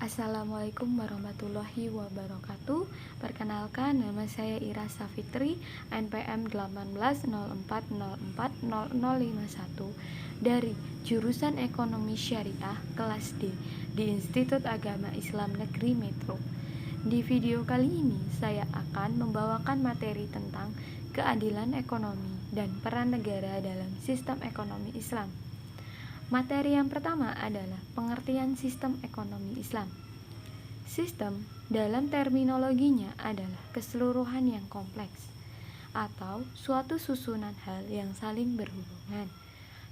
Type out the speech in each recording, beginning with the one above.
Assalamualaikum warahmatullahi wabarakatuh. Perkenalkan, nama saya Ira Safitri, NPM 1804040051 dari jurusan Ekonomi Syariah kelas D di Institut Agama Islam Negeri Metro. Di video kali ini saya akan membawakan materi tentang keadilan ekonomi dan peran negara dalam sistem ekonomi Islam. Materi yang pertama adalah pengertian sistem ekonomi Islam. Sistem dalam terminologinya adalah keseluruhan yang kompleks atau suatu susunan hal yang saling berhubungan.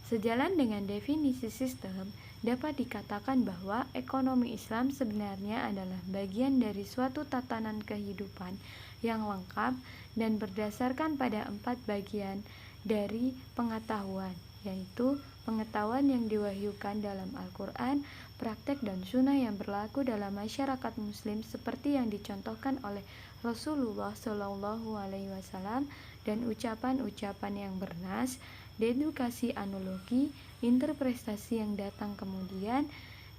Sejalan dengan definisi sistem, dapat dikatakan bahwa ekonomi Islam sebenarnya adalah bagian dari suatu tatanan kehidupan yang lengkap dan berdasarkan pada 4 bagian dari pengetahuan, yaitu pengetahuan yang diwahyukan dalam Al-Quran, praktek dan sunnah yang berlaku dalam masyarakat muslim seperti yang dicontohkan oleh Rasulullah SAW, dan ucapan-ucapan yang bernas, dedukasi analogi, interpretasi yang datang kemudian,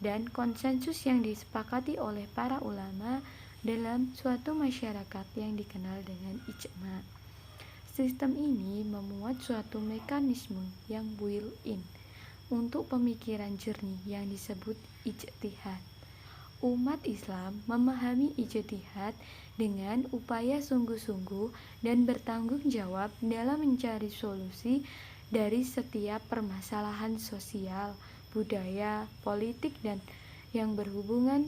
dan konsensus yang disepakati oleh para ulama dalam suatu masyarakat yang dikenal dengan ijma. Sistem ini memuat suatu mekanisme yang built-in untuk pemikiran jernih yang disebut ijtihad. Umat Islam memahami ijtihad dengan upaya sungguh-sungguh dan bertanggung jawab dalam mencari solusi dari setiap permasalahan sosial, budaya, politik, dan yang berhubungan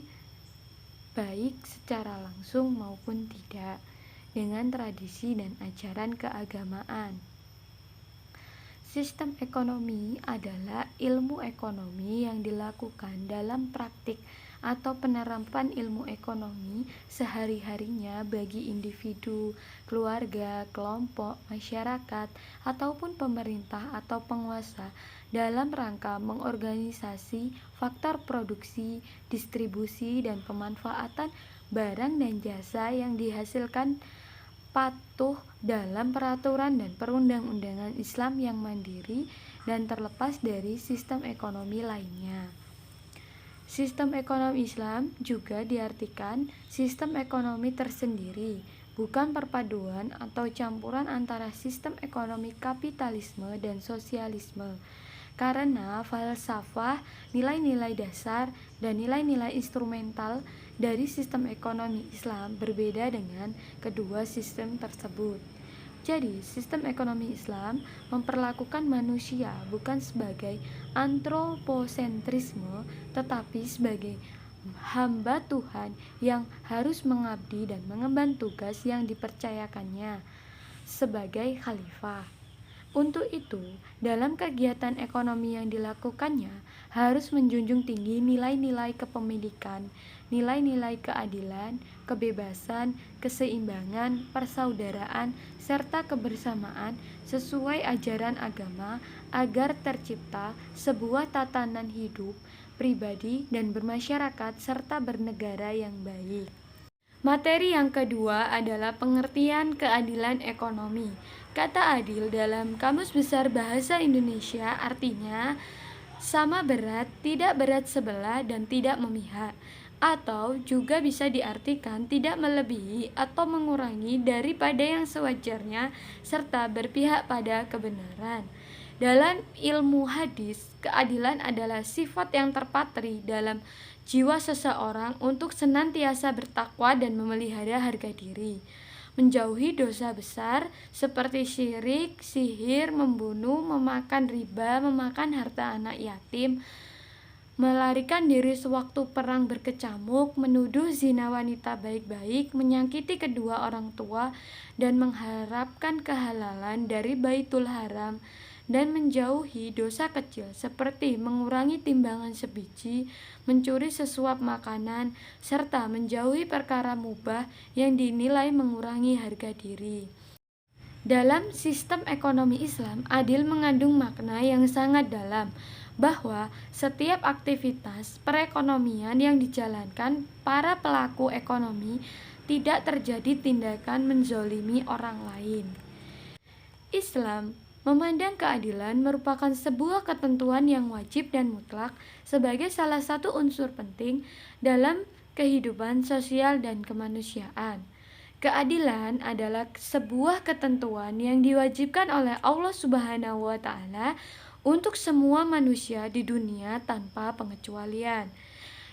baik secara langsung maupun tidak dengan tradisi dan ajaran keagamaan. Sistem ekonomi adalah ilmu ekonomi yang dilakukan dalam praktik atau penerapan ilmu ekonomi sehari-harinya bagi individu, keluarga, kelompok, masyarakat, ataupun pemerintah atau penguasa dalam rangka mengorganisasi faktor produksi, distribusi, dan pemanfaatan barang dan jasa yang dihasilkan patuh dalam peraturan dan perundang-undangan Islam yang mandiri dan terlepas dari sistem ekonomi lainnya. Sistem ekonomi Islam juga diartikan sistem ekonomi tersendiri, bukan perpaduan atau campuran antara sistem ekonomi kapitalisme dan sosialisme. Karena falsafah, nilai-nilai dasar, dan nilai-nilai instrumental dari sistem ekonomi Islam berbeda dengan kedua sistem tersebut. Jadi, sistem ekonomi Islam memperlakukan manusia bukan sebagai antroposentrisme, tetapi sebagai hamba Tuhan yang harus mengabdi dan mengemban tugas yang dipercayakannya sebagai khalifah. Untuk itu, dalam kegiatan ekonomi yang dilakukannya harus menjunjung tinggi nilai-nilai kepemilikan, nilai-nilai keadilan, kebebasan, keseimbangan, persaudaraan, serta kebersamaan sesuai ajaran agama agar tercipta sebuah tatanan hidup pribadi dan bermasyarakat serta bernegara yang baik. Materi yang kedua adalah pengertian keadilan ekonomi. Kata adil dalam Kamus Besar Bahasa Indonesia artinya sama berat, tidak berat sebelah, dan tidak memihak. Atau juga bisa diartikan tidak melebihi atau mengurangi daripada yang sewajarnya serta berpihak pada kebenaran. Dalam ilmu hadis, keadilan adalah sifat yang terpatri dalam jiwa seseorang untuk senantiasa bertakwa dan memelihara harga diri, menjauhi dosa besar seperti syirik, sihir, membunuh, memakan riba, memakan harta anak yatim, melarikan diri sewaktu perang berkecamuk, menuduh zina wanita baik-baik, menyakiti kedua orang tua, dan mengharapkan kehalalan dari Baitul Haram, dan menjauhi dosa kecil seperti mengurangi timbangan sebiji, mencuri sesuap makanan, serta menjauhi perkara mubah yang dinilai mengurangi harga diri. Dalam sistem ekonomi Islam, adil mengandung makna yang sangat dalam, bahwa setiap aktivitas perekonomian yang dijalankan para pelaku ekonomi tidak terjadi tindakan menzolimi orang lain. Islam memandang keadilan merupakan sebuah ketentuan yang wajib dan mutlak sebagai salah satu unsur penting dalam kehidupan sosial dan kemanusiaan. Keadilan adalah sebuah ketentuan yang diwajibkan oleh Allah Subhanahu wa Ta'ala untuk semua manusia di dunia tanpa pengecualian.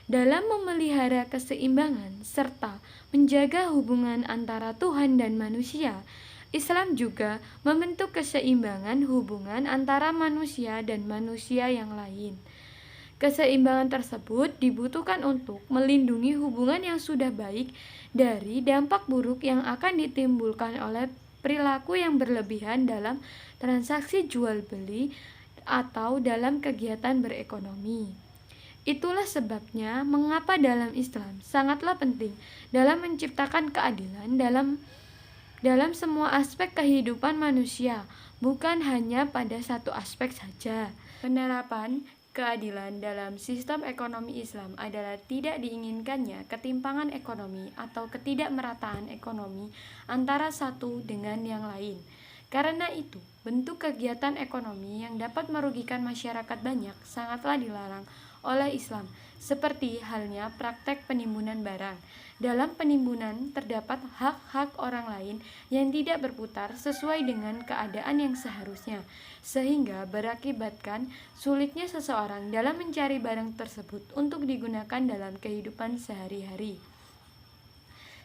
Dalam memelihara keseimbangan serta menjaga hubungan antara Tuhan dan manusia, Islam juga membentuk keseimbangan hubungan antara manusia dan manusia yang lain. Keseimbangan tersebut dibutuhkan untuk melindungi hubungan yang sudah baik dari dampak buruk yang akan ditimbulkan oleh perilaku yang berlebihan dalam transaksi jual beli atau dalam kegiatan berekonomi. Itulah sebabnya mengapa dalam Islam sangatlah penting dalam menciptakan keadilan dalam semua aspek kehidupan manusia, bukan hanya pada satu aspek saja. Penerapan keadilan dalam sistem ekonomi Islam adalah tidak diinginkannya ketimpangan ekonomi atau ketidakmerataan ekonomi antara satu dengan yang lain. Karena itu, bentuk kegiatan ekonomi yang dapat merugikan masyarakat banyak sangatlah dilarang oleh Islam, seperti halnya praktek penimbunan barang. Dalam penimbunan terdapat hak-hak orang lain yang tidak berputar sesuai dengan keadaan yang seharusnya, sehingga berakibatkan sulitnya seseorang dalam mencari barang tersebut untuk digunakan dalam kehidupan sehari-hari.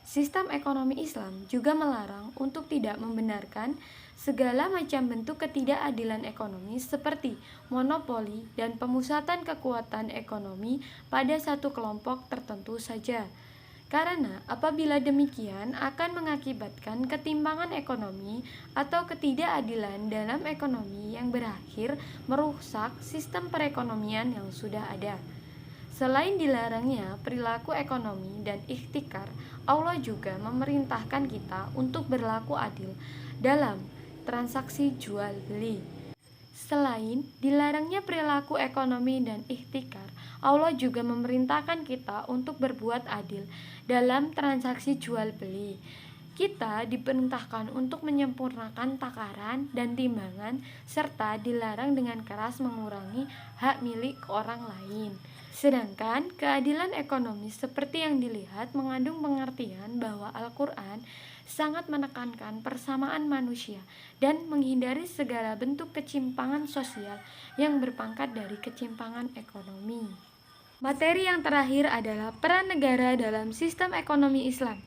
Sistem ekonomi Islam juga melarang untuk tidak membenarkan segala macam bentuk ketidakadilan ekonomi seperti monopoli dan pemusatan kekuatan ekonomi pada satu kelompok tertentu saja. Karena apabila demikian akan mengakibatkan ketimpangan ekonomi atau ketidakadilan dalam ekonomi yang berakhir merusak sistem perekonomian yang sudah ada. Selain dilarangnya perilaku ekonomi dan ikhtikar, Allah juga memerintahkan kita untuk berlaku adil dalam transaksi jual beli. Selain dilarangnya perilaku ekonomi dan ikhtikar, Allah juga memerintahkan kita untuk berbuat adil dalam transaksi jual beli. Kita diperintahkan untuk menyempurnakan takaran dan timbangan serta dilarang dengan keras mengurangi hak milik orang lain. Sedangkan keadilan ekonomi seperti yang dilihat mengandung pengertian bahwa Al-Quran sangat menekankan persamaan manusia dan menghindari segala bentuk ketimpangan sosial yang berpangkat dari ketimpangan ekonomi. Materi yang terakhir adalah peran negara dalam sistem ekonomi Islam.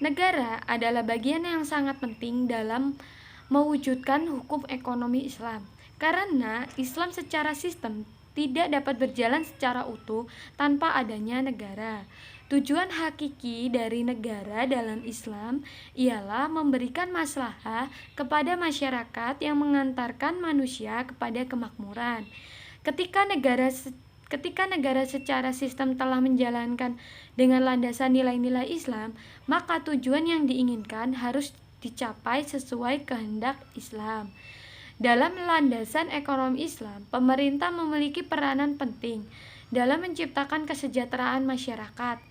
Negara adalah bagian yang sangat penting dalam mewujudkan hukum ekonomi Islam, karena Islam secara sistem tidak dapat berjalan secara utuh tanpa adanya negara. Tujuan hakiki dari negara dalam Islam ialah memberikan maslahah kepada masyarakat yang mengantarkan manusia kepada kemakmuran. Ketika negara secara sistem telah menjalankan dengan landasan nilai-nilai Islam, maka tujuan yang diinginkan harus dicapai sesuai kehendak Islam. Dalam landasan ekonomi Islam, pemerintah memiliki peranan penting dalam menciptakan kesejahteraan masyarakat.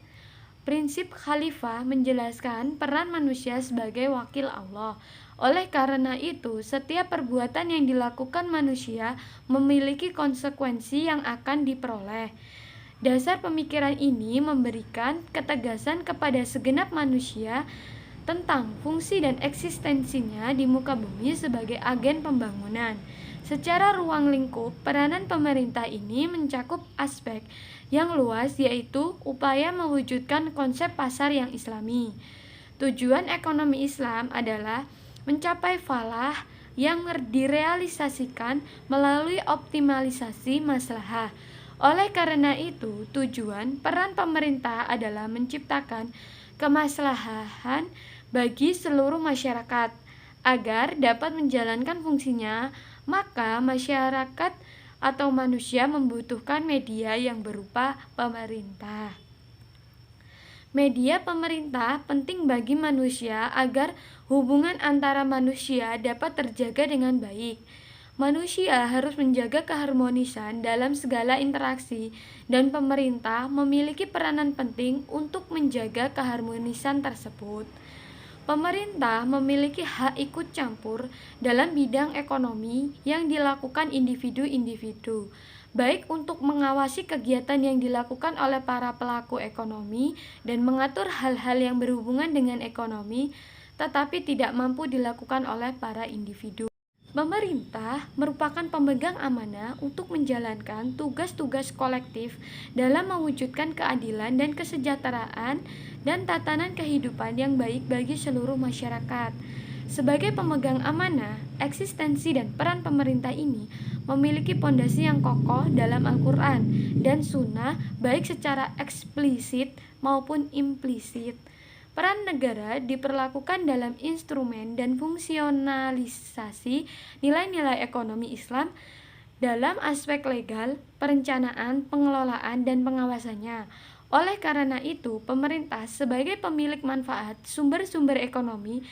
Prinsip khalifah menjelaskan peran manusia sebagai wakil Allah. Oleh karena itu, setiap perbuatan yang dilakukan manusia memiliki konsekuensi yang akan diperoleh. Dasar pemikiran ini memberikan ketegasan kepada segenap manusia tentang fungsi dan eksistensinya di muka bumi sebagai agen pembangunan. Secara ruang lingkup, peranan pemerintah ini mencakup aspek yang luas, yaitu upaya mewujudkan konsep pasar yang islami. Tujuan ekonomi Islam adalah mencapai falah yang direalisasikan melalui optimalisasi maslahah. Oleh karena itu, tujuan peran pemerintah adalah menciptakan kemaslahan bagi seluruh masyarakat agar dapat menjalankan fungsinya maka masyarakat atau manusia membutuhkan media yang berupa pemerintah. Media pemerintah penting bagi manusia agar hubungan antara manusia dapat terjaga dengan baik. Manusia harus menjaga keharmonisan dalam segala interaksi, dan pemerintah memiliki peranan penting untuk menjaga keharmonisan tersebut. Pemerintah memiliki hak ikut campur dalam bidang ekonomi yang dilakukan individu-individu, baik untuk mengawasi kegiatan yang dilakukan oleh para pelaku ekonomi dan mengatur hal-hal yang berhubungan dengan ekonomi, tetapi tidak mampu dilakukan oleh para individu. Pemerintah merupakan pemegang amanah untuk menjalankan tugas-tugas kolektif dalam mewujudkan keadilan dan kesejahteraan dan tatanan kehidupan yang baik bagi seluruh masyarakat. Sebagai pemegang amanah, eksistensi dan peran pemerintah ini memiliki pondasi yang kokoh dalam Al-Quran dan Sunnah, baik secara eksplisit maupun implisit. Peran negara diperlakukan dalam instrumen dan fungsionalisasi nilai-nilai ekonomi Islam dalam aspek legal, perencanaan, pengelolaan, dan pengawasannya. Oleh karena itu, pemerintah sebagai pemilik manfaat sumber-sumber ekonomi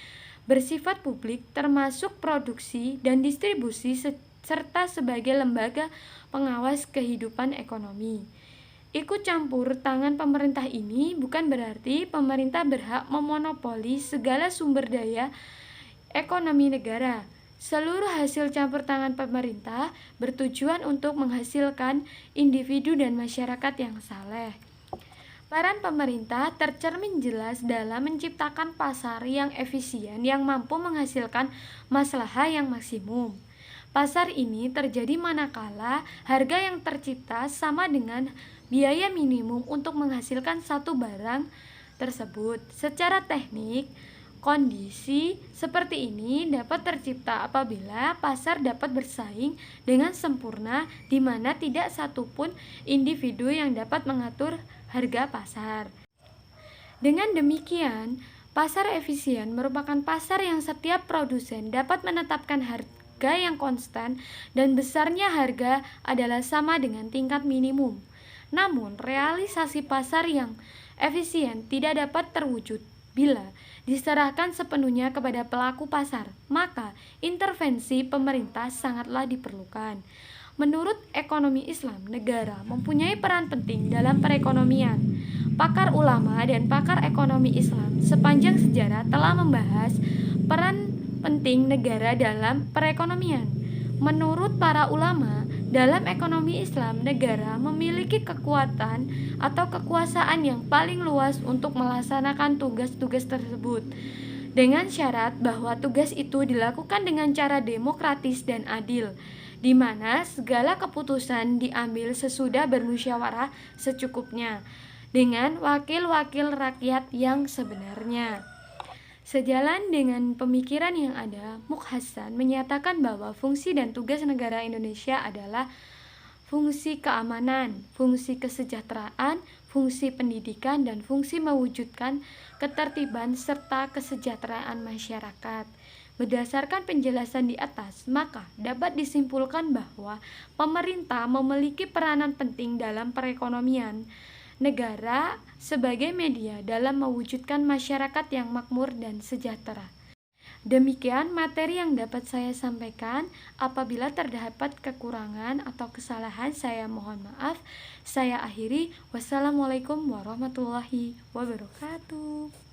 bersifat publik termasuk produksi dan distribusi serta sebagai lembaga pengawas kehidupan ekonomi. Ikut campur tangan pemerintah ini bukan berarti pemerintah berhak memonopoli segala sumber daya ekonomi negara. Seluruh hasil campur tangan pemerintah bertujuan untuk menghasilkan individu dan masyarakat yang saleh. Peran pemerintah tercermin jelas dalam menciptakan pasar yang efisien yang mampu menghasilkan maslahah yang maksimum. Pasar ini terjadi manakala harga yang tercipta sama dengan biaya minimum untuk menghasilkan satu barang tersebut. Secara teknik, kondisi seperti ini dapat tercipta apabila pasar dapat bersaing dengan sempurna, di mana tidak satupun individu yang dapat mengatur harga pasar. Dengan demikian, pasar efisien merupakan pasar yang setiap produsen dapat menetapkan harga yang konstan dan besarnya harga adalah sama dengan tingkat minimum. Namun, realisasi pasar yang efisien tidak dapat terwujud bila diserahkan sepenuhnya kepada pelaku pasar, maka intervensi pemerintah sangatlah diperlukan. Menurut ekonomi Islam, negara mempunyai peran penting dalam perekonomian. Pakar ulama dan pakar ekonomi Islam sepanjang sejarah telah membahas peran penting negara dalam perekonomian. Menurut para ulama, dalam ekonomi Islam, negara memiliki kekuatan atau kekuasaan yang paling luas untuk melaksanakan tugas-tugas tersebut, dengan syarat bahwa tugas itu dilakukan dengan cara demokratis dan adil, di mana segala keputusan diambil sesudah bermusyawarah secukupnya dengan wakil-wakil rakyat yang sebenarnya. Sejalan dengan pemikiran yang ada, Mukhasan menyatakan bahwa fungsi dan tugas negara Indonesia adalah fungsi keamanan, fungsi kesejahteraan, fungsi pendidikan, dan fungsi mewujudkan ketertiban serta kesejahteraan masyarakat. Berdasarkan penjelasan di atas, maka dapat disimpulkan bahwa pemerintah memiliki peranan penting dalam perekonomian negara sebagai media dalam mewujudkan masyarakat yang makmur dan sejahtera. Demikian materi yang dapat saya sampaikan. Apabila terdapat kekurangan atau kesalahan, saya mohon maaf. Saya akhiri. Wassalamualaikum warahmatullahi wabarakatuh.